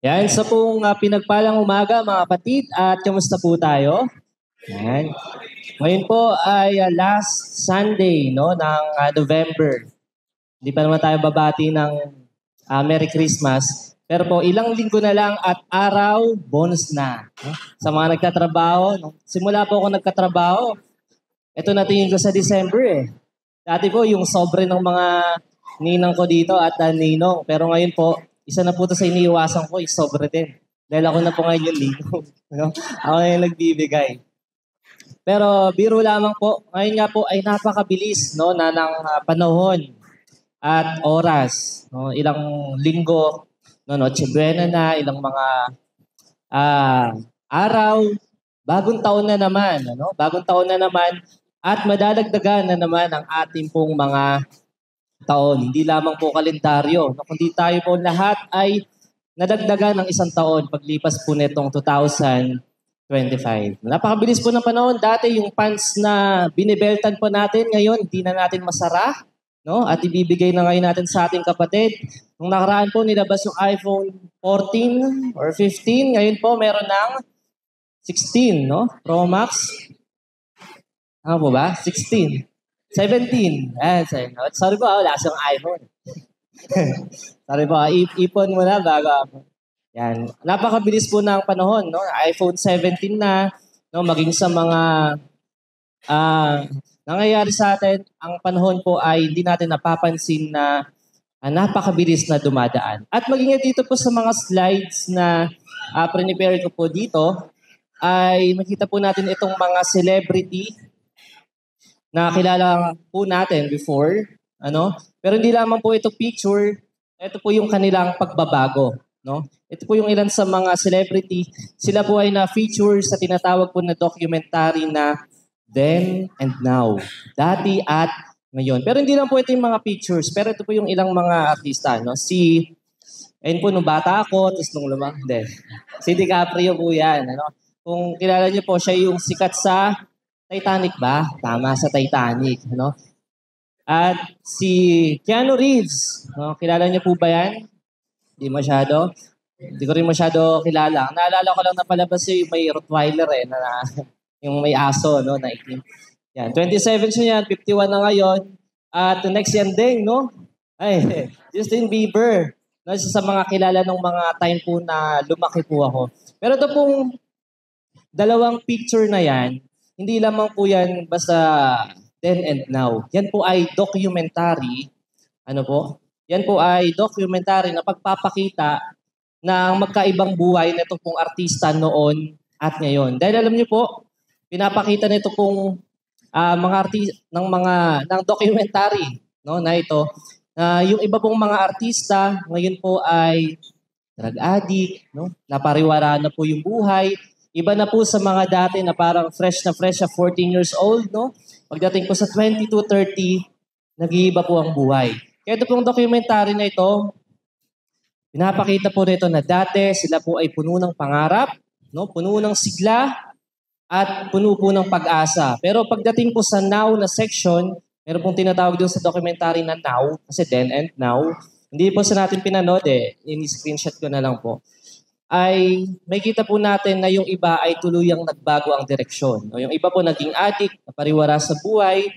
Yan, sa pong pinagpalang umaga mga kapatid at kamusta po tayo? Yan. Ngayon po ay last Sunday no, ng November. Hindi pa naman tayo babati ng Merry Christmas. Pero po, ilang linggo na lang at araw, bonus na. No? Sa mga nagtatrabaho, no? Simula po ako nagkatrabaho, ito natingin ko sa December eh. Dati po, yung sobre ng mga ninang ko dito at ninong. Pero ngayon po, isa na po ito sa iniiwasan ko, yung sobre din. Dahil ako na po ngayon yung ninong. No? Ako na yung nagbibigay. Pero biro lamang po, ngayon nga po ay napakabilis no, na ng panahon at oras. No? Ilang linggo, no, Noche Buena na, ilang mga araw, bagong taon na naman. Ano? Bagong taon na naman at madadagdagan na naman ang ating pong mga taon. Hindi lamang po kalendaryo. No? Kundi tayo po lahat ay nadagdagan ng isang taon paglipas po nitong 2025. Napakabilis po ng panahon. Dati yung pants na binibeltan po natin, ngayon hindi na natin masara. No? At ibibigay na ngayon natin sa ating kapatid. Nung nakaraan po, nilabas yung iPhone 14 or 15. Ngayon po, meron ng 16, no? Pro Max. Ano po ba? 16. 17. Sorry po, wala siyang iPhone. Sorry po, ipon mo na bago ako. Yan. Napakabilis po ng panahon, no? iPhone 17 na, no? Maging sa mga nangyayari sa atin, ang panahon po ay hindi natin napapansin na napakabilis na dumadaan. At maging dito po sa mga slides na prepare ko po dito, ay makita po natin itong mga celebrity na kilala po natin before. Pero hindi lamang po ito picture, ito po yung kanilang pagbabago. No? Ito po yung ilan sa mga celebrity. Sila po ay na-feature sa tinatawag po na documentary na Then and Now. Dati at ngayon. Pero hindi lang po ito yung mga pictures, pero ito po yung ilang mga artista. No? Ayun po, nung bata ako, tapos nung hindi. Si DiCaprio po yan. Kung kilala niyo po, siya yung sikat sa Titanic ba? Tama, sa Titanic. At si Keanu Reeves, no? Kilala niyo po ba yan? Hindi masyado. Hindi ko rin masyado kilala. Ang naalala ko lang na palabas yung may Rottweiler yung may aso, no? Na itim. Yan, 27 siya yan, 51 na ngayon. At next yan din, no? Ay, Justin Bieber. No, isa sa mga kilala ng mga time po na lumaki po ako. Pero ito pong dalawang picture na yan, hindi lamang po yan basta then and now. Yan po ay documentary. Ano po? Yan po ay documentary na pagpapakita ng magkaibang buhay na itong pong artista noon at ngayon. Dahil alam niyo po, pinapakita nito pong ng documentary, no, na ito. Yung iba pong mga artista ngayon po ay drug addict, no? Napariwara na po yung buhay. Iba na po sa mga dati na parang fresh na 14 years old, no? Pagdating po sa 20 to 30, nag-iiba po ang buhay. Kaya ito pong documentary na ito, pinapakita po nito na dati sila po ay puno ng pangarap, no? Puno ng sigla, at puno po ng pag-asa. Pero pagdating po sa now na section, meron pong tinatawag doon sa documentary na now, kasi then and now, hindi po sa natin pinanood ini-screenshot ko na lang po, ay may kita po natin na yung iba ay tuluyang nagbago ang direksyon. O yung iba po naging addict, napariwara sa buhay,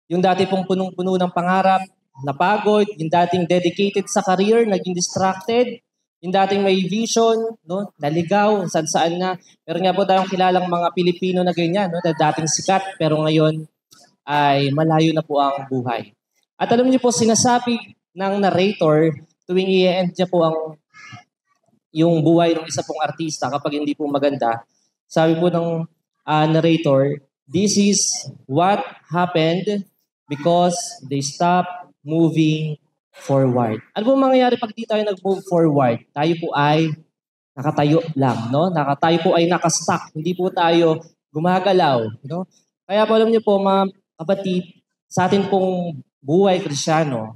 yung dati pong punong-puno ng pangarap, napagod, yung dating dedicated sa career, naging distracted, yung dating may vision, no, naligaw, saan-saan na. Meron nga po tayong kilalang mga Pilipino na ganyan, no, na dating sikat, pero ngayon ay malayo na po ang buhay. At alam niyo po, sinasabi ng narrator, tuwing i-end niya po yung buhay ng isa pong artista kapag hindi po maganda, sabi po ng narrator, this is what happened because they stopped moving forward. Ano po mangyayari pag di tayo nag-move forward? Tayo po ay nakatayo lang, no? Tayo po ay nakastuck. Hindi po tayo gumagalaw, no? Kaya po alam niyo po, mga kapatid, sa atin pong buhay Kristiyano,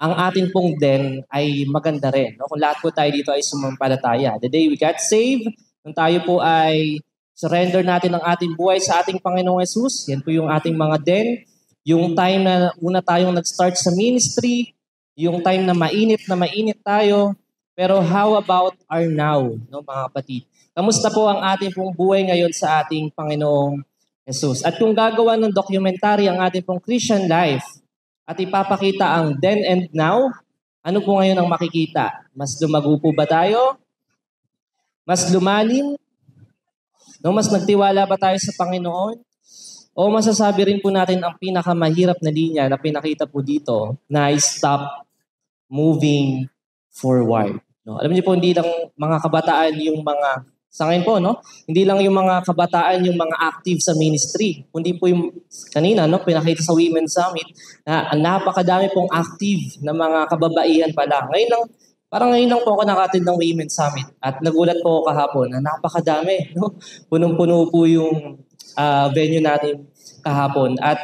ang atin pong den ay maganda rin, no? Kung lahat po tayo dito ay sumampalataya. The day we got saved, kung tayo po ay surrender natin ang ating buhay sa ating Panginoong Jesus, yan po yung ating mga den. Yung time na una tayong nag-start sa ministry, yung time na mainit tayo, Pero how about our now, no, mga kapatid? Kamusta po ang ating pong buhay ngayon sa ating Panginoong Jesus? At kung gagawa ng documentary ang ating pong Christian life at ipapakita ang then and now, ano po ngayon ang makikita? Mas lumago po ba tayo? Mas lumalim? No, mas nagtiwala ba tayo sa Panginoon? O masasabi rin po natin ang pinakamahirap na linya na pinakita po dito na stop moving forward. No? Alam niyo po, hindi lang mga kabataan yung mga, sa ngayon po, no? Hindi lang yung mga kabataan yung mga active sa ministry. Kundi po yung kanina, no? Pinakita sa Women's Summit na napakadami pong active na mga kababaihan pala. Parang ngayon lang po ako nakatid ng Women's Summit at nagulat po ako kahapon na napakadami. No? Punong-puno po yung venue natin kahapon. At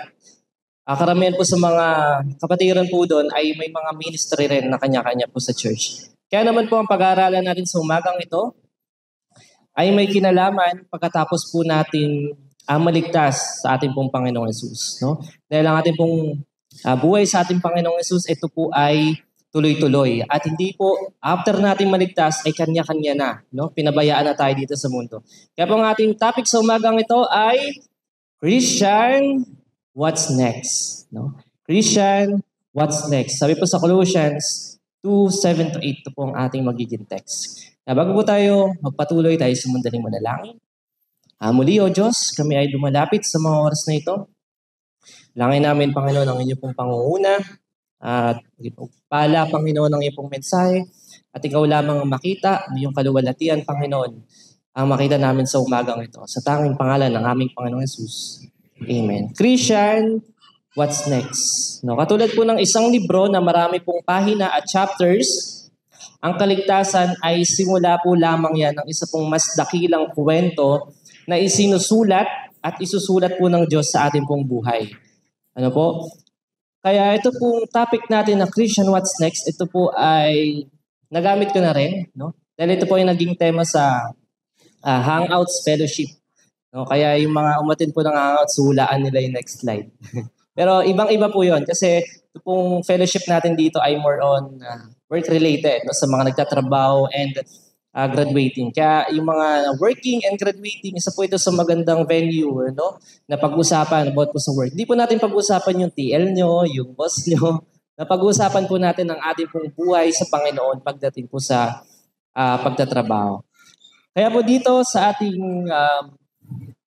karamihan po sa mga kapatiran po doon ay may mga ministry rin na kanya-kanya po sa church. Kaya naman po ang pag-aaralan natin sa umagang ito ay may kinalaman pagkatapos po natin maligtas sa ating pong Panginoong Yesus. No? Dahil ang ating pong buhay sa ating Panginoong Yesus, ito po ay tuloy-tuloy. At hindi po, after natin maligtas, ay kanya-kanya na. No? Pinabayaan na tayo dito sa mundo. Kaya po ang ating topic sa umagang ito ay Christian, what's next? No? Christian, what's next? Sabi po sa Colossians 2:7-8, ito po ang ating magiging text. Na bago po tayo magpatuloy, tayo sa mandaling manalangin. Muli, O Diyos, kami ay lumalapit sa mga oras na ito. Langin namin, Panginoon, ang inyong pong pangunguna. At pala, Panginoon, ang iyong pong mensahe. At ikaw lamang ang makita, iyong kaluwalhatian, Panginoon, ang makita namin sa umagang ito. Sa tanging pangalan ng aming Panginoong Yesus. Amen. Christian, what's next? No, katulad po ng isang libro na marami pong pahina at chapters, ang kaligtasan ay simula po lamang yan ng isa pong mas dakilang kwento na isinusulat at isusulat po ng Diyos sa ating pong buhay. Ano po? Kaya ito pong topic natin na Christian, what's next? Ito po ay nagamit ko na rin, no? Dahil ito po ay naging tema sa Hangouts Fellowship. No, kaya yung mga umatin po ng Hangouts, hulaan nila yung next slide. Pero ibang-iba po yun kasi ito pong fellowship natin dito ay more on work-related, no, sa mga nagtatrabaho and graduating. Kaya yung mga working and graduating, isa po ito sa magandang venue, no, na pag-usapan about po sa work. Hindi po natin pag-usapan yung TL nyo, yung boss nyo. Napag-usapan po natin ang ating pong buhay sa Panginoon pagdating po sa pagtatrabaho. Kaya po dito sa ating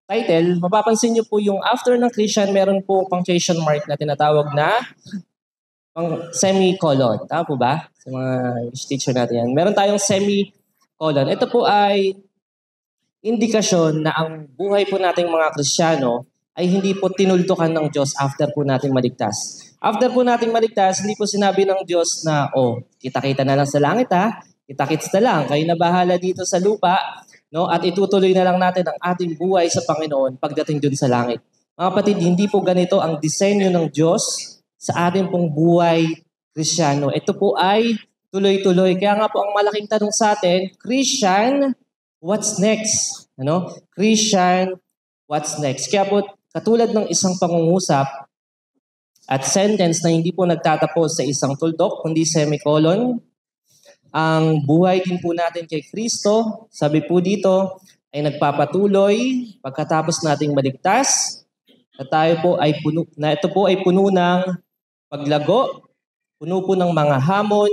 title, mapapansin niyo po yung after ng Christian, meron po punctuation mark na tinatawag na semicolon. Tama po ba? Sa mga teacher natin yan. Meron tayong semicolon. Ito po ay indikasyon na ang buhay po nating mga Kristiyano ay hindi po tinuldukan ng Diyos after po nating maligtas. After po nating maligtas, hindi po sinabi ng Diyos na, kita-kita na lang sa langit ha. Kita-kits na lang. Kayo na bahala dito sa lupa. No? At itutuloy na lang natin ang ating buhay sa Panginoon pagdating dun sa langit. Mga kapatid, hindi po ganito ang disenyo ng Diyos sa ating pong buhay Kristiyano. Ito po ay tuloy-tuloy. Kaya nga po ang malaking tanong sa atin, Christian, what's next? Ano? Christian, what's next? Kaya po, katulad ng isang pangungusap at sentence na hindi po nagtatapos sa isang tuldok, kundi semicolon, ang buhay din po natin kay Kristo, sabi po dito, ay nagpapatuloy pagkatapos nating maligtas at ito po ay puno ng paglago, puno po ng mga hamon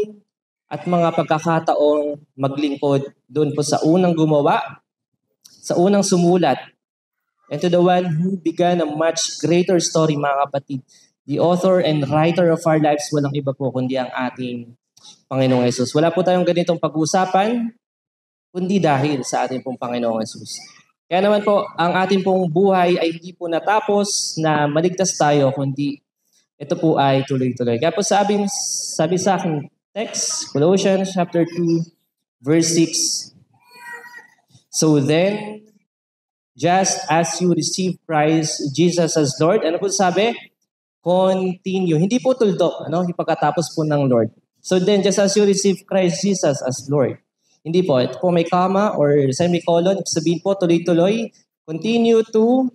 at mga pagkakataong maglingkod doon po sa unang gumawa, sa unang sumulat. And to the one who began a much greater story, mga kapatid, the author and writer of our lives, walang iba po kundi ang ating Panginoong Yesus. Wala po tayong ganitong pag-usapan, kundi dahil sa ating pong Panginoong Yesus. Kaya naman po, ang ating pong buhay ay hindi po natapos na maligtas tayo, kundi ito po ay tuloy-tuloy. Kaya po sabi sa aking text, Colossians chapter 2, verse 6. So then, just as you receive Christ Jesus as Lord, ano po sabi? Continue. Hindi po tuldok, ipagkatapos po ng Lord. So then, just as you receive Christ Jesus as Lord. Hindi po. Ito po may comma or semicolon. Sabihin po, tuloy-tuloy. Continue to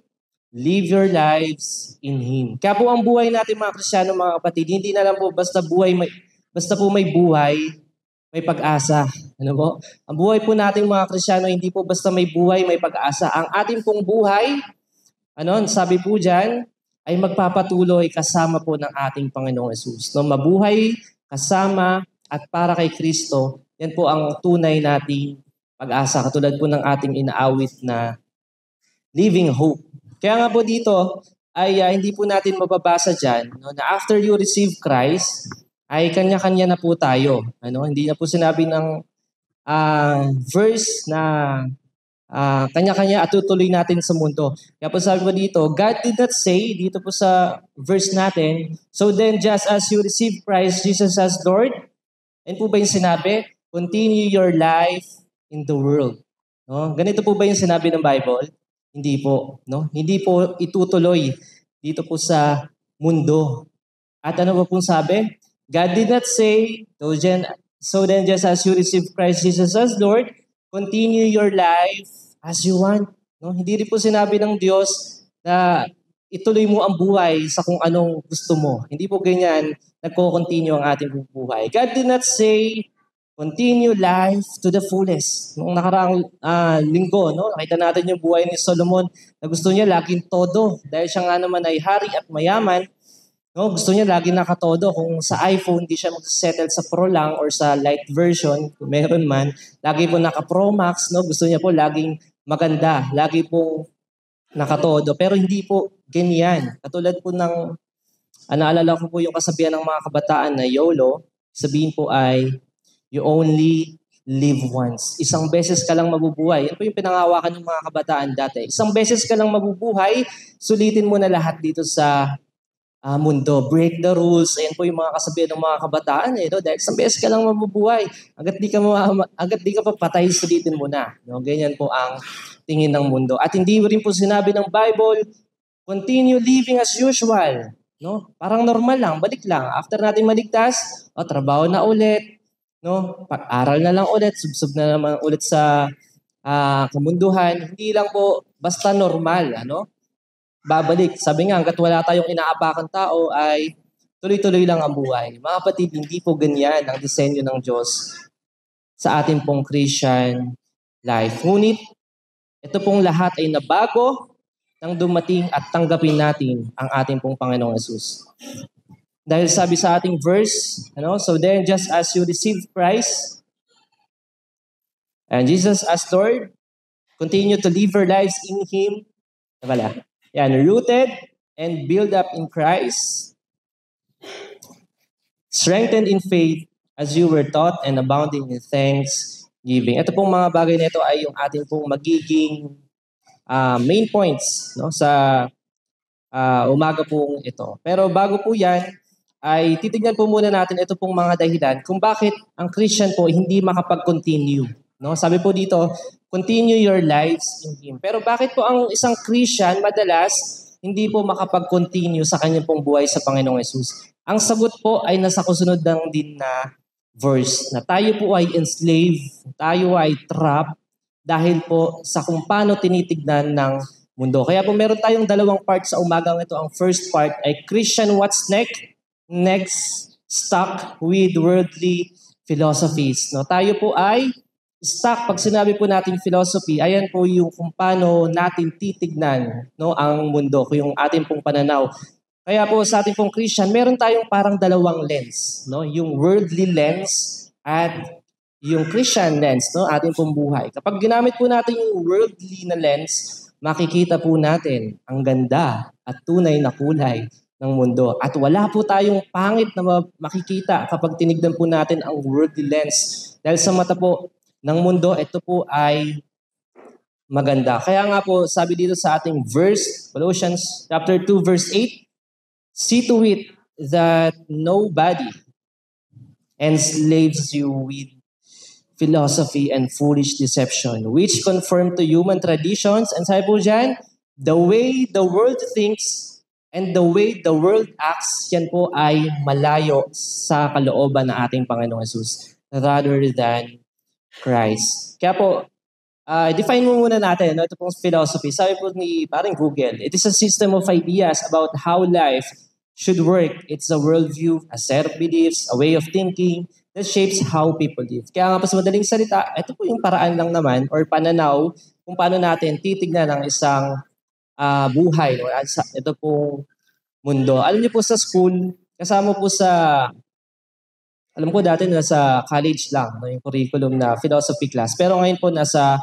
live your lives in Him. Kaya po ang buhay natin mga Kristiyano, mga kapatid, hindi na lang po basta po may buhay, may pag-asa. Ano po? Ang buhay po nating mga Kristiyano, hindi po basta may buhay, may pag-asa. Ang ating pong buhay, sabi po dyan, ay magpapatuloy kasama po ng ating Panginoong Yesus. No, mabuhay kasama at para kay Kristo, yan po ang tunay nating pag-asa. Katulad po ng ating inaawit na living hope. Kaya nga po dito, ay hindi po natin mababasa dyan, no, na after you receive Christ, ay kanya-kanya na po tayo. Hindi na po sinabi ng verse na kanya-kanya at tutuloy natin sa mundo. Kaya po sabi po dito, God did not say, dito po sa verse natin, so then just as you receive Christ Jesus as Lord, yan po ba yung sinabi? Continue your life in the world. No? Ganito po ba yung sinabi ng Bible? Hindi po. No? Hindi po itutuloy dito po sa mundo. At ano po pong sabi? God did not say, so then just as you receive Christ Jesus as Lord, continue your life as you want. No? Hindi rin po sinabi ng Diyos na ituloy mo ang buhay sa kung anong gusto mo. Hindi po ganyan nagko-continue ang ating buhay. God did not say, continue life to the fullest. Noong nakaraang linggo, nakita natin yung buhay ni Solomon na gusto niya laging todo. Dahil siya nga naman ay hari at mayaman, gusto niya laging nakatodo. Kung sa iPhone, di siya mag-settle sa Pro lang or sa light version, kung meron man. Lagi po naka-Pro Max, gusto niya po laging maganda. Lagi po nakatodo. Pero hindi po ganyan. Katulad po ng, naalala ko po yung kasabihan ng mga kabataan na YOLO, sabihin po ay, you only live once. Isang beses ka lang mabubuhay. Yan po yung pinangawakan ng mga kabataan dati. Isang beses ka lang mabubuhay, sulitin mo na lahat dito sa mundo. Break the rules. Ayan po yung mga kasabihan ng mga kabataan. Dahil isang beses ka lang mabubuhay. Agad di ka pa patay, sulitin mo na. Ganyan po ang tingin ng mundo. At hindi rin po sinabi ng Bible, continue living as usual. Parang normal lang, balik lang. After natin maligtas, trabaho na ulit. Pag-aral na lang ulit, subsub na naman ulit sa kamunduhan. Hindi lang po basta normal, babalik. Sabi nga, hanggat wala tayong inaapakan tao ay tuloy-tuloy lang ang buhay. Mga kapatid, hindi po ganyan ang disenyo ng Diyos sa ating pong Christian life. Ngunit, ito pong lahat ay nabago nang dumating at tanggapin natin ang ating pong Panginoong Yesus. Dahil sabi sa ating verse, so then just as you receive Christ and Jesus as Lord, continue to live your lives in Him. Rooted and build up in Christ, strengthened in faith as you were taught and abounding in thanksgiving. Ito pong mga bagay na ito ay yung ating pong magiging main points sa umaga pong ito. Pero bago po yan, ay titignan po muna natin ito pong mga dahilan kung bakit ang Christian po hindi makapag-continue. Sabi po dito, continue your lives in Him. Pero bakit po ang isang Christian madalas hindi po makapag-continue sa kanyang pong buhay sa Panginoong Yesus? Ang sagot po ay nasa kasunod lang din na verse na tayo po ay enslaved, tayo ay trapped dahil po sa kung paano tinitignan ng mundo. Kaya po meron tayong dalawang part sa umagang ito. Ang first part ay Christian what's next, stuck with worldly philosophies. Tayo po ay stuck. Pag sinabi po natin philosophy, ayan po yung kung paano natin titignan ang mundo, yung ating pong pananaw. Kaya po sa ating pong Christian, meron tayong parang dalawang lens. Yung worldly lens at yung Christian lens, ating pong buhay. Kapag ginamit po natin yung worldly na lens, makikita po natin ang ganda at tunay na kulay ng mundo. At wala po tayong pangit na makikita kapag tinignan po natin ang worldly lens. Dahil sa mata po ng mundo, ito po ay maganda. Kaya nga po, sabi dito sa ating verse, Colossians chapter 2, verse 8, see to it that nobody enslaves you with philosophy and foolish deception, which conform to human traditions. And sabi po dyan, the way the world thinks and the way the world acts, yan po ay malayo sa kalooban ng ating Panginoong Yesus rather than Christ. Kaya po, define mo muna natin, ito pong philosophy. Sabi po ni parang Google, it is a system of ideas about how life should work. It's a worldview, a set of beliefs, a way of thinking that shapes how people live. Kaya nga pa sa madaling salita, ito po yung paraan lang naman or pananaw kung paano natin titignan ang isang buhay. No? Ito pong mundo. Alam niyo po sa school, kasama po sa, alam ko dati nasa college lang, no, yung curriculum na philosophy class. Pero ngayon po nasa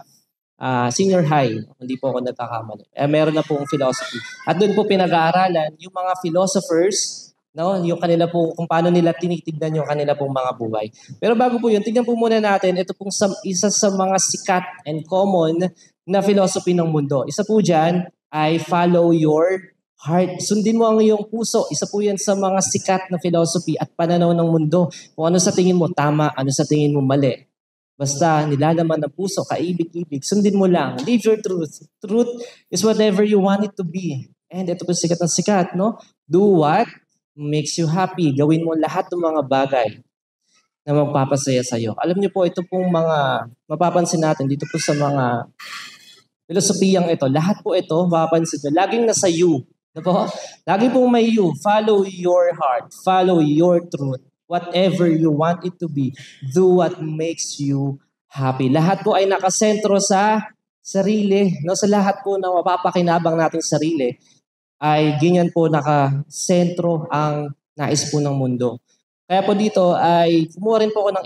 senior high, hindi po ako nagkakamali. Meron na pong philosophy. At doon po pinag-aaralan yung mga philosophers, no, yung kanila po, kung paano nila tinitignan yung kanila pong mga buhay. Pero bago po yun, tignan po muna natin, ito pong isa sa mga sikat and common na philosophy ng mundo. Isa po dyan ay follow your heart. Sundin mo ang iyong puso. Isa po yan sa mga sikat na philosophy at pananaw ng mundo. Kung ano sa tingin mo tama, ano sa tingin mo mali. Basta nilalaman ng puso, kaibig-ibig, sundin mo lang. Live your truth. Truth is whatever you want it to be. And ito po sikat ng sikat, no? Do what makes you happy. Gawin mo lahat ng mga bagay na magpapasaya sa'yo. Alam niyo po, ito pong mga mapapansin natin dito po sa mga filosofiyang ito. Lahat po ito, mapapansin nyo, laging nasa you. Ano po? Lagi pong may you. Follow your heart. Follow your truth. Whatever you want it to be, do what makes you happy. Lahat po ay nakasentro sa sarili. No? Sa lahat po na mapapakinabang natin sarili, ay ganyan po nakasentro ang nais po ng mundo. Kaya po dito ay kumuha rin po ako ng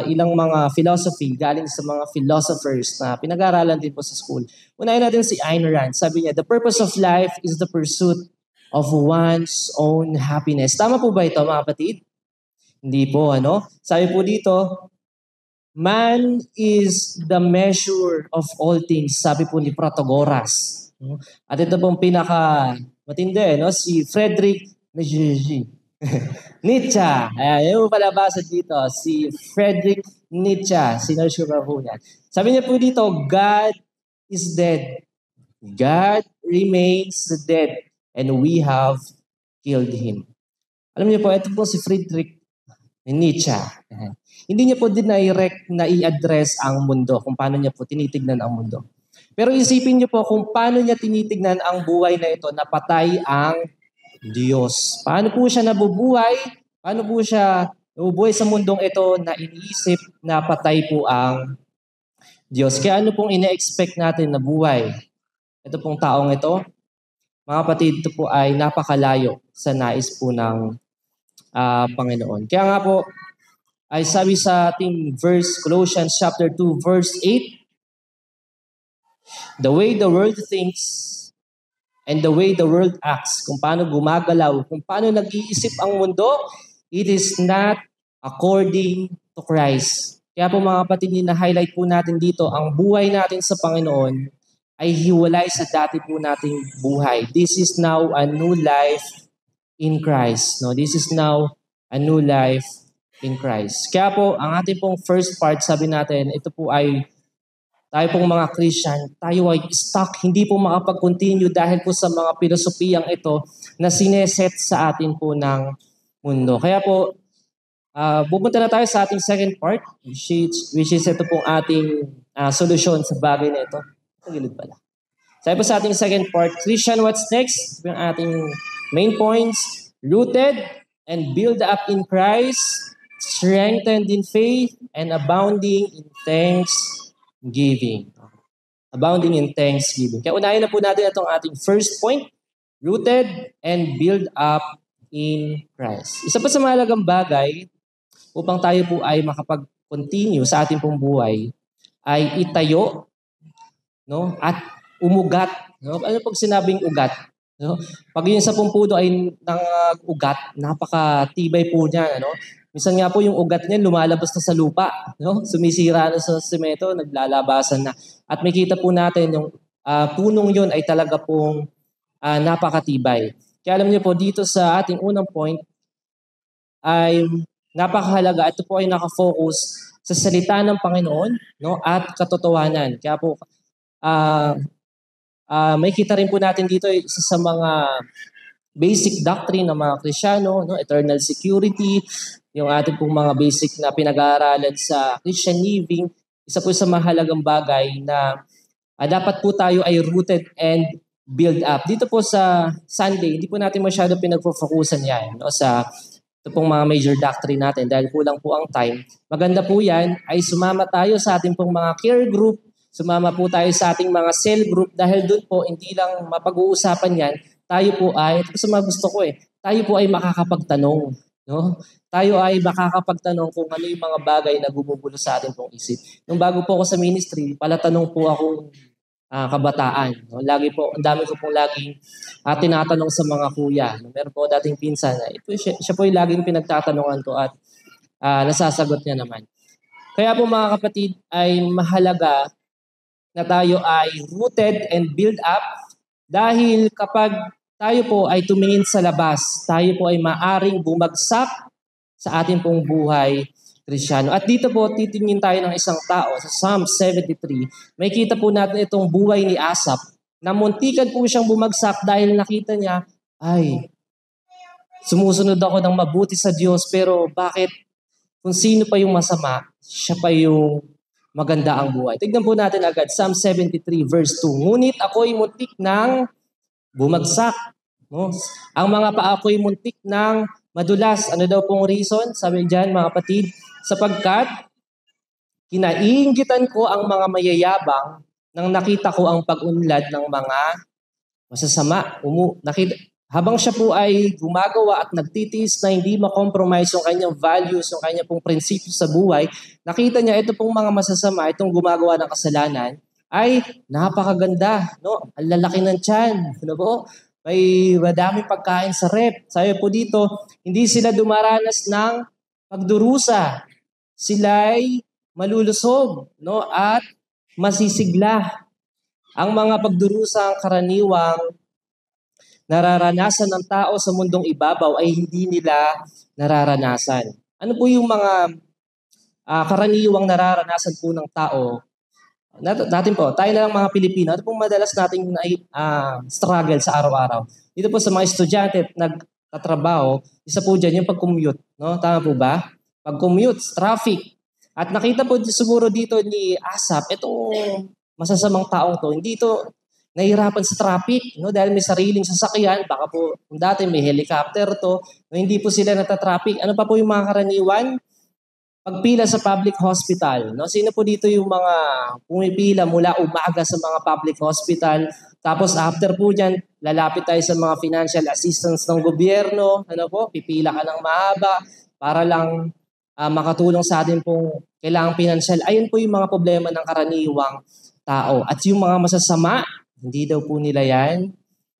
ilang mga philosophy galing sa mga philosophers na pinag-aaralan din po sa school. Unahin natin si Ayn Rand. Sabi niya, the purpose of life is the pursuit of one's own happiness. Tama po ba ito, mga kapatid? Hindi po, ano? Sabi po dito, man is the measure of all things. Sabi po ni Protagoras. At ito pong pinaka-matindi, no? Si Friedrich Nietzsche. Ayan, yung palabasa dito, si Friedrich Nietzsche. Sinerge ko po yan. Sabi niya po dito, God is dead. God remains dead. And we have killed Him. Alam niyo po, ito po si Friedrich Nietzsche. Hindi niya po direct na i-address ang mundo, kung paano niya po tinitignan ang mundo. Pero isipin niyo po kung paano niya tinitignan ang buhay na ito na patay ang Diyos. Paano po siya nabubuhay? Paano po siya nabubuhay sa mundong ito na iniisip na patay po ang Diyos? Kaya ano pong ina-expect natin na buhay? Ito pong taong ito, mga kapatid, ito po ay napakalayo sa nais po ng Panginoon. Kaya nga po, ay sabi sa ating verse, Colossians chapter 2, verse 8, the way the world thinks and the way the world acts, kung paano gumagalaw, kung paano nag-iisip ang mundo, it is not according to Christ. Kaya po mga kapatid, na-highlight po natin dito, ang buhay natin sa Panginoon ay hiwalay sa dati po nating buhay. This is now a new life in Christ. No, this is now a new life in Christ. Kaya po, ang ating pong first part, sabi natin, ito po ay tayo pong mga Christian, tayo ay stuck, hindi po makapag-continue dahil po sa mga pilosopiyang ito na sineset sa atin po ng mundo. Kaya po, pupunta na tayo sa ating second part, which is ito pong ating solusyon sa bagay na ito. Sa gilid pala. Sabi po sa ating second part, Christian, what's next? Ito yung ating main points, rooted and build up in Christ, strengthened in faith, and abounding in thanksgiving. Abounding in thanksgiving. Kaya unahin na po natin itong ating first point, rooted and build up in Christ. Isa pa sa mahalagang bagay upang tayo po ay makapag-continue sa ating pong buhay ay itayo, no, at umugat. No? Ano pag sinabing ugat? No? Pag yung sa pumpudo ay ugat, napakatibay po niya. Ano? Minsan nga po yung ugat niya lumalabas na sa lupa. No? Sumisira na sa semento, naglalabasan na. At makita po natin yung punong yun ay talaga pong napakatibay. Kaya alam niyo po, dito sa ating unang point ay napakahalaga. Ito po ay nakafocus sa salita ng Panginoon, no, at katotohanan. Kaya po, may kita rin po natin dito isa sa mga basic doctrine ng mga Kristiyano, no, eternal security, yung ating pong mga basic na pinag-aaralan sa Christian living. Isa po sa mahalagang bagay na dapat po tayo ay rooted and build up. Dito po sa Sunday, hindi po natin masyado pinag-focusan yan, no, sa ito pong mga major doctrine natin dahil kulang po ang time. Maganda po yan ay sumama tayo sa ating pong mga care group, sumama po tayo sa ating mga cell group dahil doon po hindi lang mapag-uusapan yan, tayo po ay, ito po sa mga gusto ko tayo po ay makakapagtanong. No? Tayo ay makakapagtanong kung ano yung mga bagay na bumubulo sa ating pong isip. Nung bago po ako sa ministry, palatanong po akong kabataan. No? Lagi po, ang dami ko pong laging tinatanong sa mga kuya. No? Meron po dating pinsan na ito, siya po yung laging pinagtatanungan ko at nasasagot niya naman. Kaya po mga kapatid ay mahalaga na tayo ay rooted and build up dahil kapag tayo po ay tumingin sa labas, tayo po ay maaring bumagsak sa ating pong buhay Kristyano. At dito po, titingin tayo ng isang tao sa Psalm 73. May kita po natin itong buhay ni Asaph na muntikan po siyang bumagsak dahil nakita niya, ay, sumusunod ako ng mabuti sa Diyos pero bakit kung sino pa yung masama, siya pa yung maganda ang buhay. Tignan po natin agad, Psalm 73 verse 2. Ngunit ako'y muntik ng bumagsak. No? Ang mga paa ko'y muntik ng madulas. Ano daw pong reason? Sabi dyan mga kapatid, sapagkat kinainggitan ko ang mga mayayabang nang nakita ko ang pag-unlad ng mga masasama. Habang siya po ay gumagawa at nagtitiis na hindi makompromise yung kanyang values, yung kanyang pong prinsipyo sa buhay, nakita niya ito pong mga masasama, itong gumagawa ng kasalanan, ay napakaganda. No? Ang lalaki ng tiyan. Ano po? May madaming pagkain sa rep. Sabi po dito, hindi sila dumaranas ng pagdurusa. Sila'y malulusog, no? At masisigla. Ang mga pagdurusa ang karaniwang nararanasan ng tao sa mundong ibabaw ay hindi nila nararanasan. Ano po yung mga karaniwang nararanasan po ng tao? Natin po, tayo na lang mga Pilipino, ano pong madalas nating struggle sa araw-araw? Dito po sa mga estudyante at nagtatrabaho, isa po dyan yung pag-commute. No? Tama po ba? Pag-commute, traffic. At nakita po siguro dito ni Asaph, itong masasamang taong to, hindi ito nahihirapan sa traffic, no? Dahil may sariling sasakyan, baka po dati may helicopter to, no? Hindi po sila natatraffic. Ano pa po yung mga karaniwan? Pagpila sa public hospital. No? Sino po dito yung mga pumipila mula umaga sa mga public hospital, tapos after po dyan, lalapit tayo sa mga financial assistance ng gobyerno, ano po, pipila ka ng mahaba para lang makatulong sa atin pong kailangang financial. Ayun po yung mga problema ng karaniwang tao. At yung mga masasama, hindi daw po nila yan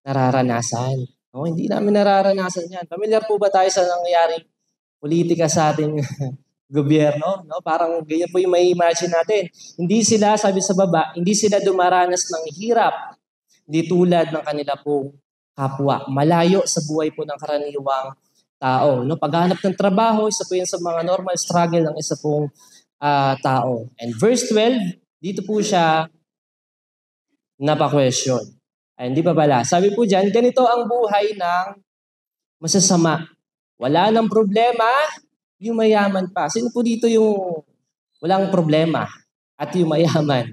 nararanasan. No, hindi namin nararanasan yan. Familiar po ba tayo sa nangyaring politika sa ating gobyerno? No? Parang ganyan po yung may imagine natin. Hindi sila, sabi sa baba, hindi sila dumaranas ng hirap. Hindi tulad ng kanila pong kapwa. Malayo sa buhay po ng karaniwang tao. No? Paghanap ng trabaho, isa po yan sa mga normal struggle ng isa pong tao. And verse 12, dito po siya napa-question. Ay, hindi pa pala. Sabi po dyan, ganito ang buhay ng masasama. Wala nang problema, yung mayaman pa. Sino po dito yung walang problema at yung mayaman?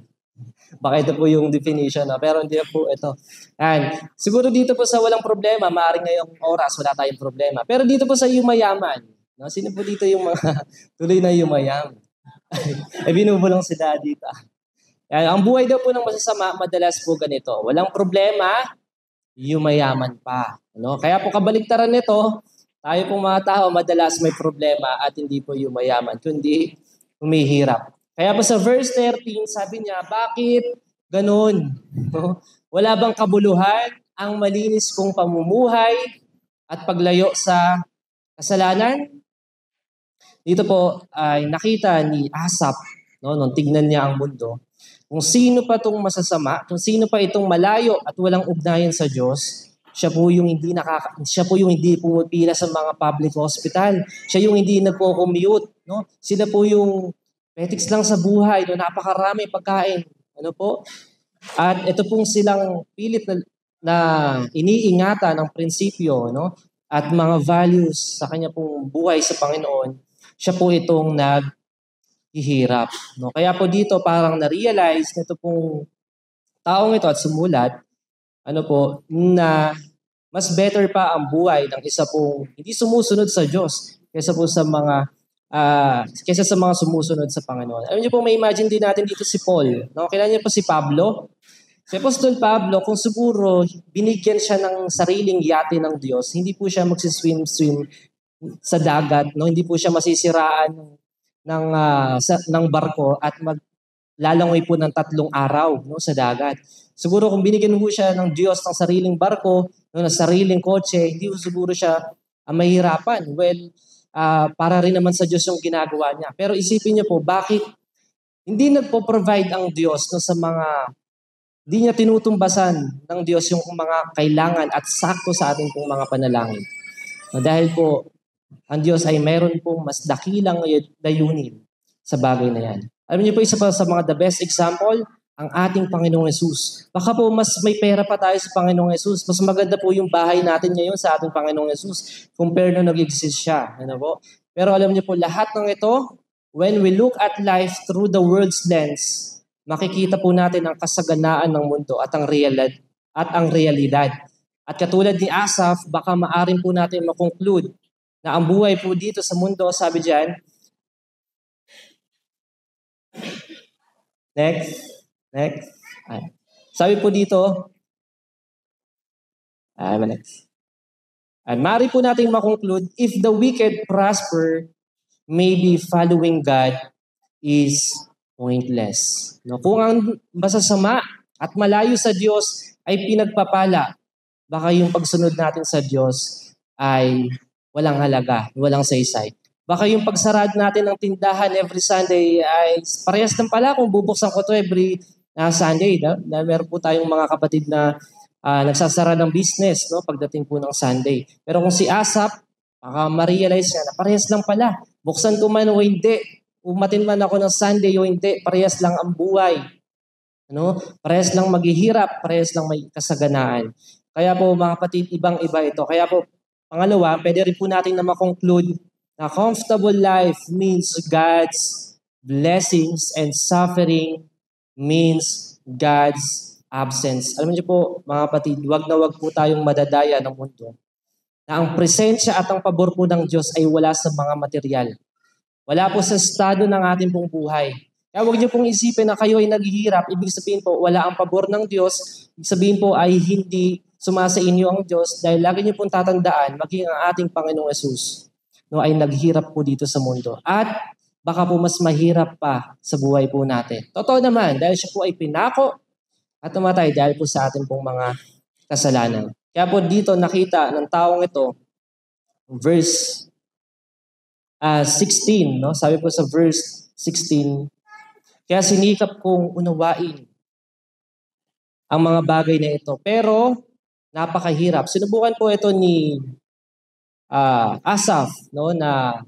Baka ito po yung definition. No? Pero hindi po ito. And, siguro dito po sa walang problema, maaaring ngayong oras wala tayong problema. Pero dito po sa yung mayaman, no? Sino po dito yung mga tuloy na yung mayaman? Ay, binubulong sila dito. Ang buhay daw po ng masasama, madalas po ganito. Walang problema, yumayaman pa. Ano? Kaya po kabaligtaran nito, tayo pong mga tao, madalas may problema at hindi po yumayaman, kundi humihirap. Kaya po sa verse 13, sabi niya, bakit ganun? No? Wala bang kabuluhan ang malinis kong pamumuhay at paglayo sa kasalanan? Dito po ay nakita ni Asaph, no, nung tignan niya ang mundo, kung sino pa itong masasama, kung sino pa itong malayo at walang ugnayan sa Diyos, siya po yung hindi pumipila sa mga public hospital. Siya yung hindi nagko-commute, no? Sila po yung petics lang sa buhay, no? Napakarami pagkain. Ano po? At ito pong silang pilit na iniingatan ng prinsipyo, no? At mga values sa kanya pong buhay sa Panginoon, siya po itong naghihirap. No? Kaya po dito parang na-realize nito pong taong ito at sumulat, na mas better pa ang buhay ng isa pong hindi sumusunod sa Diyos. kaysa sa mga sumusunod sa Panginoon. Alam niyo po, may imagine din natin dito si Paul. No? Kailan niyo po si Pablo? Si Apostol Pablo, kung siguro binigyan siya ng sariling yate ng Diyos, hindi po siya magsiswim-swim sa dagat, no? Hindi po siya masisiraan ng barko at maglalangoy po ng 3 araw, no, sa dagat. Siguro kung binigyan po siya ng Diyos ng sariling barko, no, ng sariling kotse, hindi po siguro siya mahirapan. Well, para rin naman sa Diyos yung ginagawa niya. Pero isipin niyo po, bakit hindi nagpo-provide ang Diyos no, hindi niya tinutumbasan ng Diyos yung mga kailangan at sakto sa ating pong mga panalangin. No, dahil po, ang Diyos ay mayroon pong mas dakilang layunin sa bagay na yan. Alam niyo po, isa pa sa mga the best example, ang ating Panginoong Yesus. Baka po mas may pera pa tayo sa Panginoong Yesus. Mas maganda po yung bahay natin ngayon sa ating Panginoong Yesus compare na nag-exist siya. Ano po? Pero alam niyo po, lahat ng ito, when we look at life through the world's lens, makikita po natin ang kasaganaan ng mundo at ang realidad. At katulad ni Asaph, baka maaring po natin makonclude na ang buhay po dito sa mundo, sabi diyan, next. Sabi po dito, next. Maaari po natin makonclude, if the wicked prosper, maybe following God is pointless. No? Kung ang masasama at malayo sa Diyos ay pinagpapala, baka yung pagsunod natin sa Diyos ay walang halaga, walang saysay. Baka yung pagsarad natin ng tindahan every Sunday ay parehas ng pala kung bubuksan ko to every Sunday. No? Na meron po tayong mga kapatid na nagsasara ng business no? Pagdating po ng Sunday. Pero kung si Asaph, baka ma-realize niya na parehas lang pala. Buksan ko man o hindi, umatin man ako ng Sunday o hindi, parehas lang ang buhay. Ano? Parehas lang maghihirap, parehas lang may kasaganaan. Kaya po mga kapatid, ibang-iba ito. Kaya po, pangalawa, pwede rin po natin na makonclude na comfortable life means God's blessings and suffering means God's absence. Alam niyo po, mga kapatid, wag na wag po tayong madadaya ng mundo. Na ang presensya at ang pabor po ng Diyos ay wala sa mga material. Wala po sa estado ng ating pong buhay. Kaya huwag niyo pong isipin na kayo ay naghihirap. Ibig sabihin po, wala ang pabor ng Diyos. Ibig sabihin po ay hindi sumasa inyo ang Diyos dahil lagi niyo pong tatandaan, maging ang ating Panginoong Yesus no, ay naghirap po dito sa mundo. At baka po mas mahirap pa sa buhay po natin. Totoo naman, dahil siya po ay pinako at namatay dahil po sa ating pong mga kasalanan. Kaya po dito nakita ng taong ito, verse 16, no? Sabi po sa verse 16, kaya sinikap kong unawain ang mga bagay na ito. Pero, napakahirap. Sinubukan po ito ni Asaph, no? Na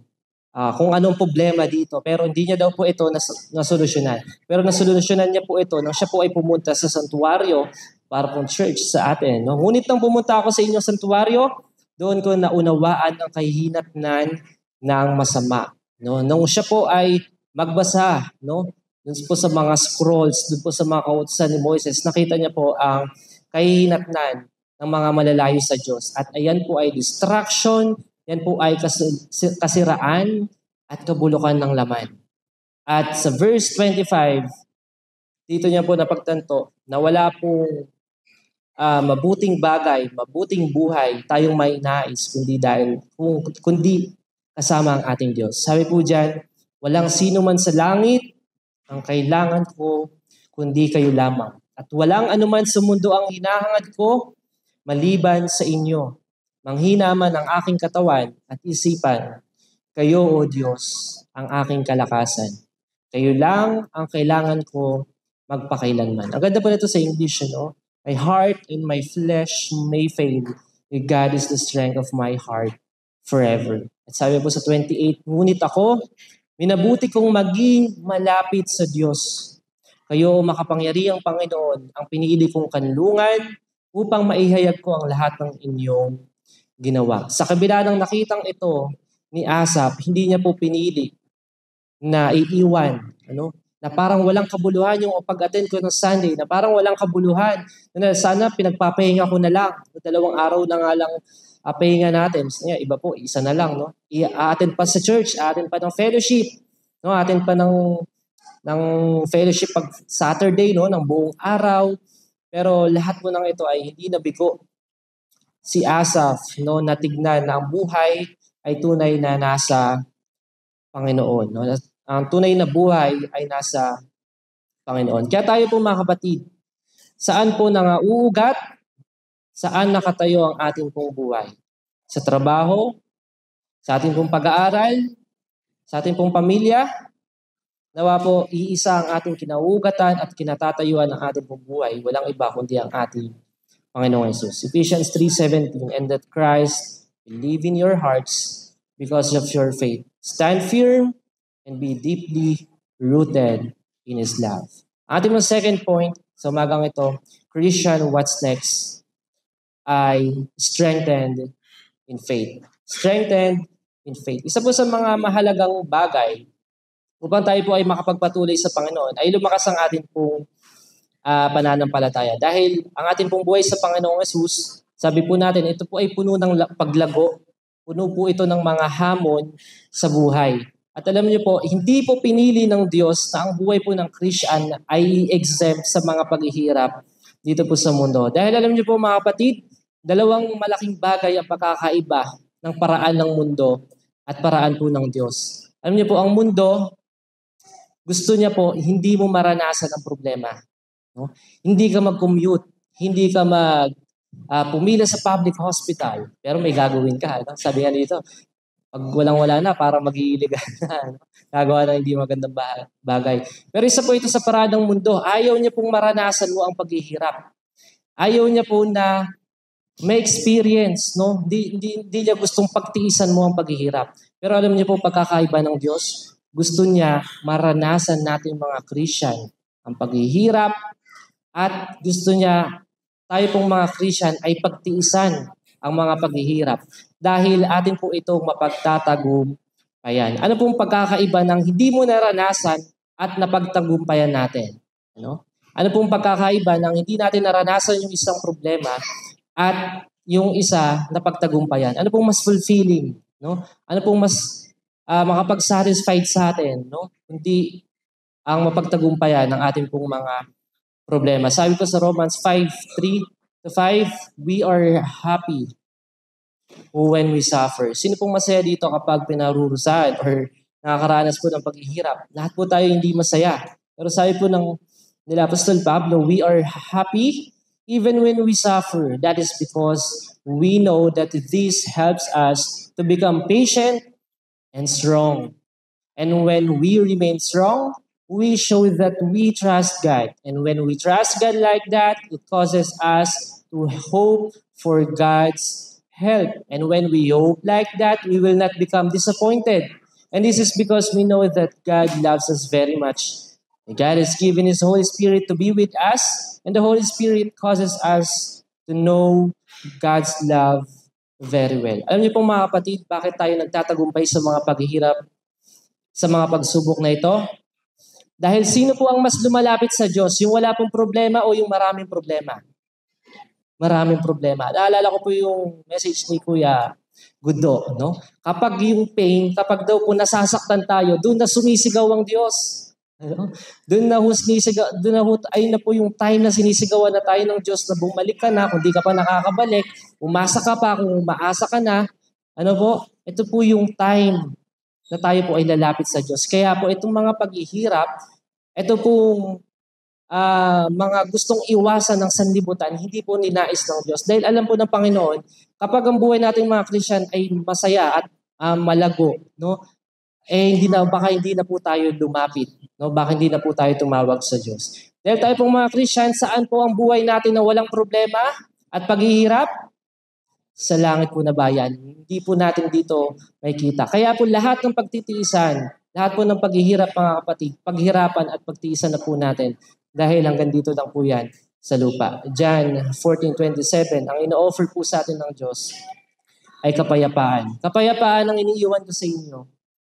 kung anong problema dito. Pero hindi niya daw po ito nasolusyonan. Pero nasolusyonan niya po ito nang siya po ay pumunta sa santuario para pong church sa atin. No? Ngunit nang pumunta ako sa inyong santuario, doon ko naunawaan ang kahihinatnan ng masama. No? Nung siya po ay magbasa, no? Doon po sa mga scrolls, doon po sa mga kautusan ni Moises, nakita niya po ang kahihinatnan ng mga malalayo sa Diyos. At ayan po ay distraction, yan po ay kasiraan at kabulukan ng laman. At sa verse 25, dito niya po napagtanto na wala pong mabuting bagay, mabuting buhay tayong may nais kundi kasama ang ating Diyos. Sabi po diyan, walang sino man sa langit ang kailangan ko kundi kayo lamang. At walang anuman sa mundo ang hinahangad ko maliban sa inyo. Manghina man ang aking katawan at isipan, kayo o Diyos ang aking kalakasan. Kayo lang ang kailangan ko magpakailanman. Ang ganda po nito sa English, no? My heart and my flesh may fail, but God is the strength of my heart forever. At sabi po sa 28, ngunit ako, minabuti kong maging malapit sa Diyos. Kayo, makapangyarihang Panginoon, ang pinili kong kanlungan upang maihayag ko ang lahat ng inyong ginawa. Sa kabila ng nakitang ito ni Asaph, hindi niya po pinili na iiwan, na parang walang kabuluhan yung pag-attend ko ng Sunday, na parang walang kabuluhan, na sana pinagpapahinga ko na lang, 2 araw na nga lang pahinga natin. Iba po, isa na lang, no? I-attend pa sa church, attend pa ng fellowship, no? Attend pa ng fellowship pag Saturday, no? Ng buong araw. Pero lahat po ng ito ay hindi nabigo. Si Asaph, no? Natignan na ang buhay ay tunay na nasa Panginoon, no? Ang tunay na buhay ay nasa Panginoon. Kaya tayo po mga kapatid, saan po nangauugat? Saan nakatayo ang ating pong buhay? Sa trabaho? Sa ating pong pag-aaral? Sa ating pong pamilya? Nawa po, iisa ang ating kinauugatan at kinatatayuan ng ating pong buhay. Walang iba kundi ang ating Panginoong Jesus. Ephesians 3:17, and that Christ will live in your hearts because of your faith. Stand firm and be deeply rooted in His love. Ating mong second point sa umagang ito, Christian, what's next? Ay strengthened in faith. Strengthened in faith. Isa po sa mga mahalagang bagay upang tayo po ay makapagpatuloy sa Panginoon ay lumakas ang ating pong pananampalataya. Dahil ang ating pong buhay sa Panginoong Jesus, sabi po natin, ito po ay puno ng paglago. Puno po ito ng mga hamon sa buhay. At alam niyo po, hindi po pinili ng Diyos na ang buhay po ng Christian ay exempt sa mga paghihirap dito po sa mundo. Dahil alam niyo po mga kapatid, dalawang malaking bagay ang pagkakaiba ng paraan ng mundo at paraan po ng Diyos. Alam niyo po, ang mundo, gusto niya po, hindi mo maranasan ang problema. No? Hindi ka mag-commute, hindi ka pumila sa public hospital, pero may gagawin ka. No? Sabi nga dito, pag walang-wala na, para mag-iiligan na. No? Gagawa na hindi magandang bagay. Pero isa po ito sa paraan ng mundo. Ayaw niya pong maranasan mo ang paghihirap. Ayaw niya po na may experience. No? Hindi niya gustong pagtiisan mo ang paghihirap. Pero alam niyo po, pagkakaiba ng Diyos, gusto niya maranasan natin mga Christian ang paghihirap at gusto niya tayo pong mga Christian ay pagtiisan ang mga paghihirap dahil atin po itong mapagtatagumpayan. Ano pong pagkakaiba ng hindi mo naranasan at napagtagumpayan natin? Ano pong pagkakaiba ng hindi natin naranasan yung isang problema at yung isa napagtagumpayan? Ano pong mas fulfilling? No? Ano pong mas makapag-satisfied sa atin? No? Hindi ang mapagtagumpayan ng ating pong mga problema. Sabi ko sa Romans 5:3-5, we are happy when we suffer. Sino pong masaya dito kapag pinarurusahan or nakakaranas po ng paghihirap? Lahat po tayo hindi masaya. Pero sabi po nila Apostol Pablo, we are happy even when we suffer. That is because we know that this helps us to become patient and strong. And when we remain strong, we show that we trust God. And when we trust God like that, it causes us to hope for God's help. And when we hope like that, we will not become disappointed. And this is because we know that God loves us very much. God has given His Holy Spirit to be with us, and the Holy Spirit causes us to know God's love very well. Alam niyo po mga kapatid, bakit tayo nagtatagumpay sa mga paghihirap, sa mga pagsubok na ito? Dahil sino po ang mas lumalapit sa Diyos? Yung wala pong problema o yung maraming problema? Maraming problema. Naalala ko po yung message ni Kuya Gudo, no? Kapag yung pain, kapag daw po nasasaktan tayo, doon na sumisigaw ang Diyos. Ano? Doon na po yung time na sinisigawan na tayo ng Diyos na bumalik ka na, kung di ka pa nakakabalik, umasa ka pa, kung umaasa ka na, ano po, ito po yung time na tayo po ay lalapit sa Diyos. Kaya po itong mga paghihirap, ito pong mga gustong iwasan ng sanlibutan, hindi po ninais ng Diyos. Dahil alam po ng Panginoon, kapag ang buhay nating mga Christian ay masaya at malago, no? Baka hindi na po tayo lumapit, no? Baka hindi na po tayo tumawag sa Diyos. Dahil tayo pong mga Christian, saan po ang buhay natin na walang problema at paghihirap? Sa langit po na bayan. Hindi po natin dito makikita. Kaya po lahat ng pagtitiisan, lahat po ng paghihirap mga kapatid, paghirapan at pagtiisan na po natin dahil hanggang dito lang po yan sa lupa. John 14:27, ang ino-offer po sa atin ng Diyos ay kapayapaan. Kapayapaan ang iniiwan ko sa inyo.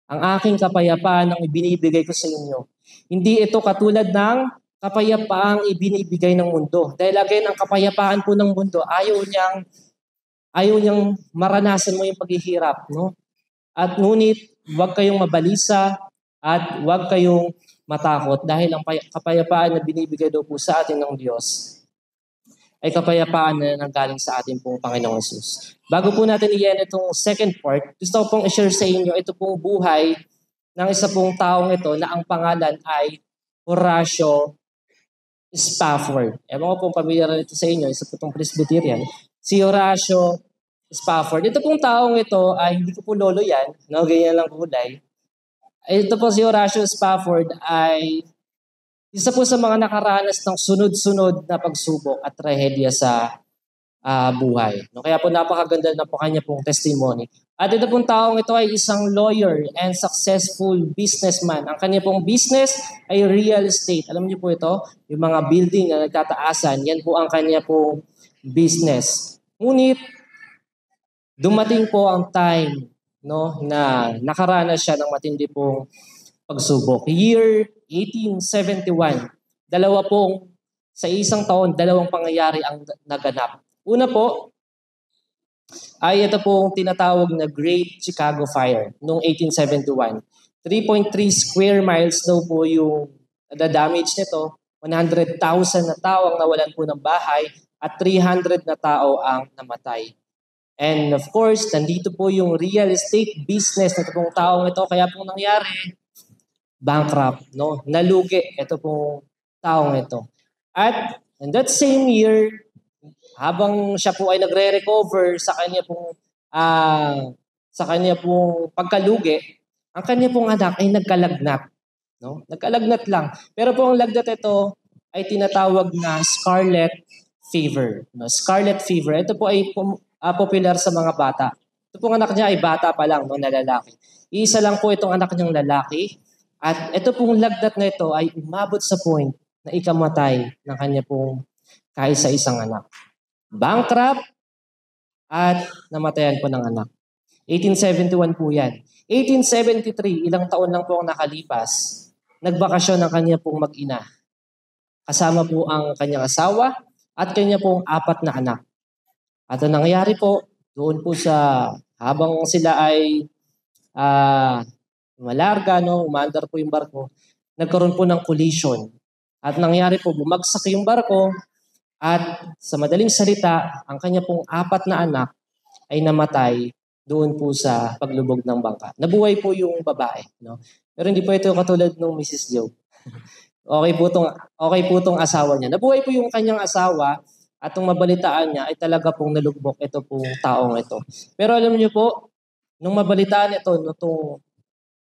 Ang aking kapayapaan ang ibinibigay ko sa inyo. Hindi ito katulad ng kapayapaang ibinibigay ng mundo. Dahil again, ang kapayapaan po ng mundo, ayaw niyang ayaw niyang maranasan mo yung paghihirap, no? At ngunit, huwag kayong mabalisa at huwag kayong matakot dahil ang kapayapaan na binibigay daw po sa atin ng Diyos ay kapayapaan na nanggaling sa ating pong Panginoong Yesus. Bago po natin iyan itong second part, gusto ko pong i-share sa inyo ito pong buhay ng isa pong taong ito na ang pangalan ay Horatio Spafford. Ewan ko pong pamilyar ito sa inyo, isa po itong Presbyterian. Si Horatio Spafford. Ito pong taong ito ay hindi ko po lolo yan, no? Ganyan lang kulay. Ito po si Horatio Spafford ay isa po sa mga nakaranas ng sunod-sunod na pagsubok at trahedya sa buhay. No? Kaya po napakaganda na po kanya pong testimony. At ito pong taong ito ay isang lawyer and successful businessman. Ang kanya pong business ay real estate. Alam niyo po ito, yung mga building na nagtataasan, yan po ang kanya pong business. Ngunit, dumating po ang time, no, na nakaranas siya ng matindi pong pagsubok. Year 1871. Sa isang taon, dalawang pangyayari ang naganap. Una po, ay ito pong tinatawag na Great Chicago Fire noong 1871. 3.3 square miles daw po yung damage nito. 100,000 na tao ang nawalan po ng bahay at 300 na tao ang namatay. And of course, nandito po yung real estate business na itong taong ito. Kaya pong nangyari, bankrupt, no? Nalugi ito pong taong ito. At in that same year, habang siya po ay nagre-recover sa kanya pong pagkalugi, ang kanya pong anak ay nagkalagnat, no? Nagkalagnat lang. Pero po ang lagnat ito ay tinatawag na scarlet fever, no? Scarlet fever. Ito po ay popular sa mga bata. Ito pong anak niya ay bata pa lang, no, na lalaki. Isa lang po itong anak niyang lalaki. At ito pong lagnat na ito ay umabot sa point na ikamatay ng kanya pong kaisa-isang anak. Bankrupt at namatayan po ng anak. 1871 po yan. 1873, ilang taon lang po ang nakalipas, nagbakasyon ang kanya pong mag-ina. Kasama po ang kanyang asawa at kanya pong 4 na anak. At ang nangyari po, doon po habang sila ay malarga, no, umaandar po yung barko, nagkaroon po ng collision. At nangyari po, bumagsak yung barko at sa madaling salita, ang kanya pong 4 na anak ay namatay doon po sa paglubog ng bangka. Nabuhay po yung babae, no? Pero hindi po ito katulad ng Mrs. Joe. Okay po tong asawa niya. Nabuhay po yung kanyang asawa at itong mabalitaan niya ay talaga pong nalugbok ito pong taong ito. Pero alam niyo po, nung mabalitaan ito,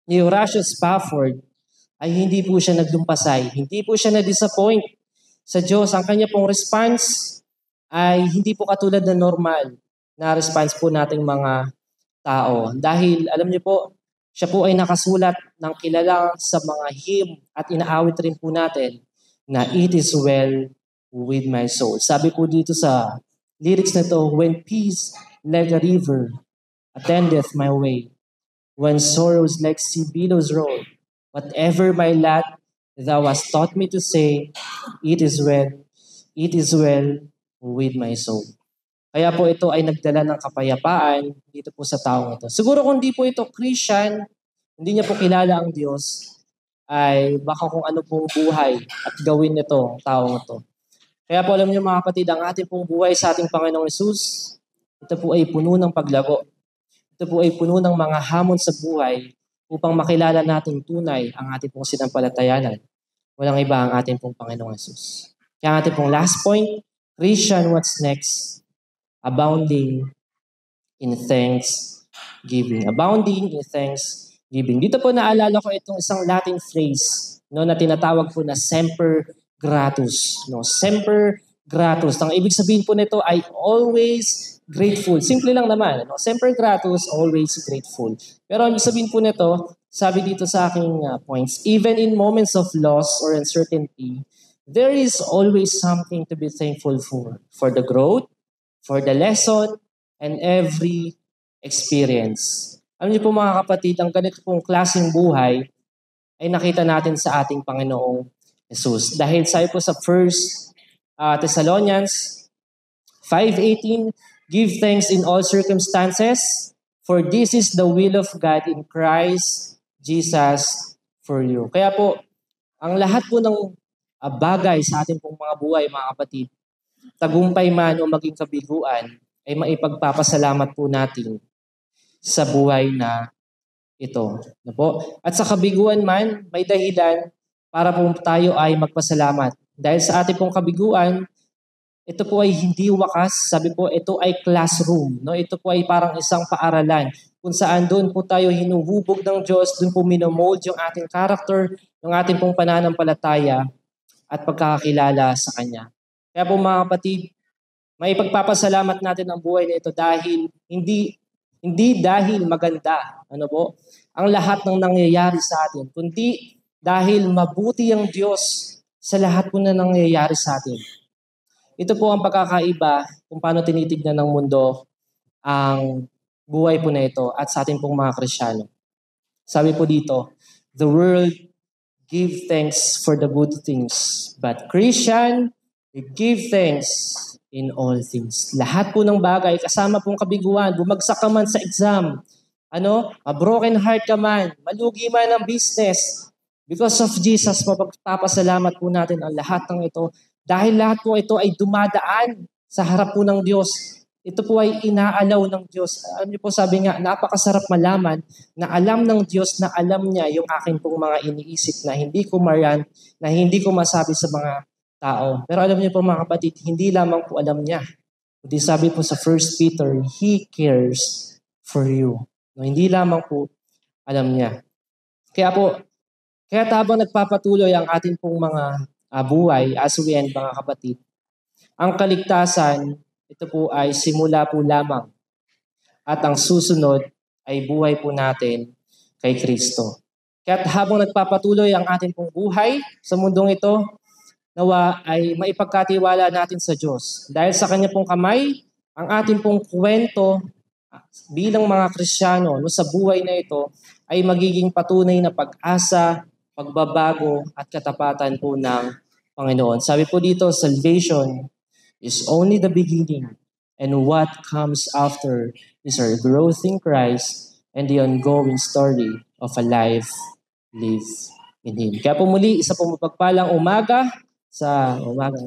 ni Horatio Spafford, ay hindi po siya nagdumpasay. Hindi po siya na-disappoint sa Diyos. Ang kanya pong response ay hindi po katulad ng normal na response po nating mga tao. Dahil, alam niyo po, siya po ay nakasulat ng kilala sa mga hymn at inaawit rin po natin na it is well with my soul. Sabi po dito sa lyrics na to, when peace like a river attendeth my way, when sorrows like sea billows roll, whatever my lot thou hast taught me to say, it is well with my soul. Kaya po ito ay nagdala ng kapayapaan dito po sa taong ito. Siguro kung di po ito Christian, hindi niya po kilala ang Diyos, ay baka kung ano pong buhay at gawin nito, taong ito. Kaya po alam niyo mga kapatid, ang ating pong buhay sa ating Panginoong Yesus, ito po ay puno ng paglago. Ito po ay puno ng mga hamon sa buhay upang makilala natin tunay ang ating pong sinampalatayanan. Walang iba ang ating pong Panginoong Yesus. Kaya ang ating pong last point, Christian, what's next? Abounding in thanksgiving. Abounding in thanksgiving. Dito po naalala ko itong isang Latin phrase, no, na tinatawag po na semper gratus. No? Semper gratus. Ang ibig sabihin po nito ay always grateful. Simple lang naman. No? Semper gratus, always grateful. Pero ang ibig sabihin po nito, sabi dito sa aking points, even in moments of loss or uncertainty, there is always something to be thankful for the growth, for the lesson, and every experience. Alam niyo po mga kapatid, ang ganito pong klaseng buhay ay nakita natin sa ating Panginoong Jesus. Dahil sabi po sa 1 Thessalonians 5:18, give thanks in all circumstances, for this is the will of God in Christ Jesus for you. Kaya po, ang lahat po ng bagay sa ating pong mga buhay, mga kapatid, tagumpay man o maging kabiguan, ay maipagpapasalamat po natin sa buhay na ito. Ano po? At sa kabiguan man, may dahilan para po tayo ay magpasalamat. Dahil sa ating pong kabiguan, ito po ay hindi wakas. Sabi po, ito ay classroom. No? Ito po ay parang isang paaralan kung saan doon po tayo hinuhubog ng Diyos, doon po minomold yung ating character, yung ating pong pananampalataya at pagkakakilala sa Kanya. Kaya po mga kapatid, may pagpapasalamat natin ang buhay na ito dahil hindi dahil maganda, ano po, ang lahat ng nangyayari sa atin, kundi dahil mabuti ang Diyos sa lahat po na nangyayari sa atin. Ito po ang pagkakaiba kung paano tinitignan ng mundo ang buhay po na ito at sa ating pong mga Kristiyano. Sabi po dito, the world give thanks for the good things, but Christian, we give thanks in all things. Lahat po ng bagay, kasama pong kabiguan, bumagsak ka man sa exam, a broken heart ka man, malugi man ang business, because of Jesus, mapagpapasalamat po natin ang lahat ng ito. Dahil lahat po ito ay dumadaan sa harap po ng Diyos. Ito po ay inaalaw ng Diyos. Alam niyo po, sabi nga, napakasarap malaman na alam ng Diyos na alam niya yung akin pong mga iniisip na hindi ko maran, na hindi ko masabi sa mga tao. Pero alam niyo po mga kapatid, hindi lamang po alam niya. Kundi sabi po sa 1 Peter, He cares for you. No, hindi lamang po alam niya. Kaya habang nagpapatuloy ang ating pong mga buhay, as we end mga kapatid, ang kaligtasan, ito po ay simula po lamang. At ang susunod ay buhay po natin kay Kristo. Kaya habang nagpapatuloy ang ating pong buhay sa mundong ito, nawa ay maipagkatiwala natin sa Diyos. Dahil sa Kanya pong kamay, ang ating pong kwento bilang mga Kristiyano sa buhay na ito ay magiging patunay na pag-asa, pagbabago at katapatan po ng Panginoon. Sabi po dito, salvation is only the beginning, and what comes after is our growth in Christ and the ongoing story of a life lived in Him. Kaya po muli, isa pong mapagpalang umaga sa umaga.